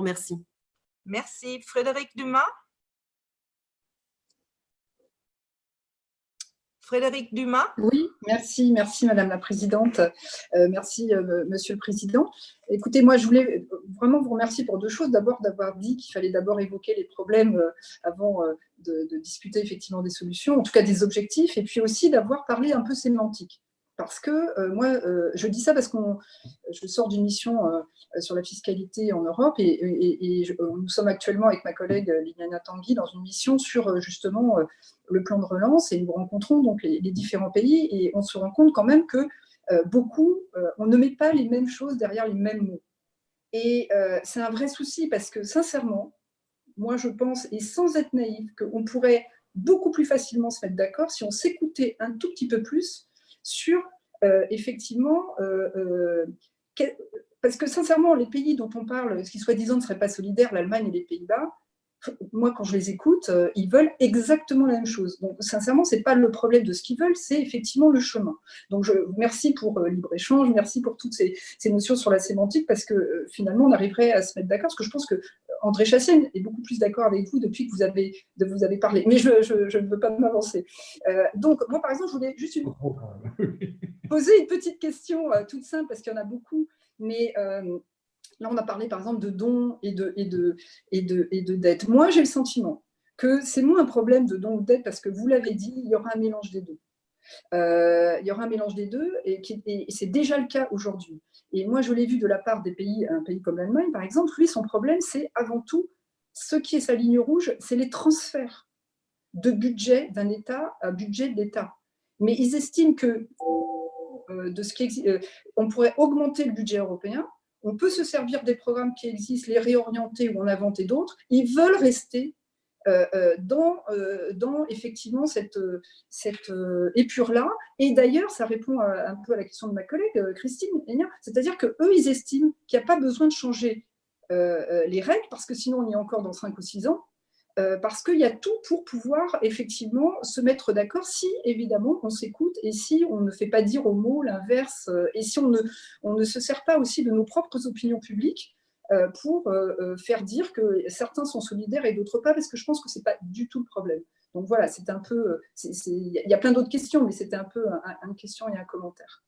vous remercie. Merci. Frédéric Dumas? Frédéric Dumas? Oui, merci Madame la Présidente. Merci Monsieur le Président. Écoutez, moi je voulais vraiment vous remercier pour deux choses. D'abord, d'avoir dit qu'il fallait d'abord évoquer les problèmes avant de discuter effectivement des solutions, en tout cas des objectifs, et puis aussi d'avoir parlé un peu sémantique. Parce que moi, je dis ça parce que je sors d'une mission sur la fiscalité en Europe et nous sommes actuellement avec ma collègue Liliana Tanguy dans une mission sur justement le plan de relance, et nous rencontrons donc les différents pays et on se rend compte quand même que on ne met pas les mêmes choses derrière les mêmes mots. Et c'est un vrai souci parce que sincèrement, moi je pense, et sans être naïve, qu'on pourrait beaucoup plus facilement se mettre d'accord si on s'écoutait un tout petit peu plus sur effectivement, parce que sincèrement, les pays dont on parle, qui soi-disant ne seraient pas solidaires, l'Allemagne et les Pays-Bas, moi, quand je les écoute, ils veulent exactement la même chose. Donc, sincèrement, ce n'est pas le problème de ce qu'ils veulent, c'est effectivement le chemin. Donc, merci pour libre-échange, merci pour toutes ces notions sur la sémantique, parce que finalement, on arriverait à se mettre d'accord, parce que je pense que André Chassaigne est beaucoup plus d'accord avec vous depuis que vous avez parlé. Mais je ne veux pas m'avancer. Donc, moi, par exemple, je voulais juste poser une petite question toute simple, parce qu'il y en a beaucoup, mais... là, on a parlé, par exemple, de dons et de dettes. Moi, j'ai le sentiment que c'est moins un problème de dons ou de dettes, parce que vous l'avez dit, il y aura un mélange des deux. Il y aura un mélange des deux, et c'est déjà le cas aujourd'hui. Et moi, je l'ai vu de la part des pays, un pays comme l'Allemagne, par exemple, lui, son problème, c'est avant tout, ce qui est sa ligne rouge, c'est les transferts de budget d'un État à budget de l'État. Mais ils estiment que on pourrait augmenter le budget européen, on peut se servir des programmes qui existent, les réorienter ou en inventer d'autres. Ils veulent rester dans effectivement cette épure-là. Et d'ailleurs, ça répond un peu à la question de ma collègue Christine Héniard, c'est-à-dire qu'eux, ils estiment qu'il n'y a pas besoin de changer les règles, parce que sinon on y est encore dans 5 ou 6 ans, parce qu'il y a tout pour pouvoir effectivement se mettre d'accord, si évidemment on s'écoute et si on ne fait pas dire aux mots l'inverse, et si on ne se sert pas aussi de nos propres opinions publiques pour faire dire que certains sont solidaires et d'autres pas, parce que je pense que ce n'est pas du tout le problème. Donc voilà, c'est un peu, il y a plein d'autres questions, mais c'était un peu une question et un commentaire.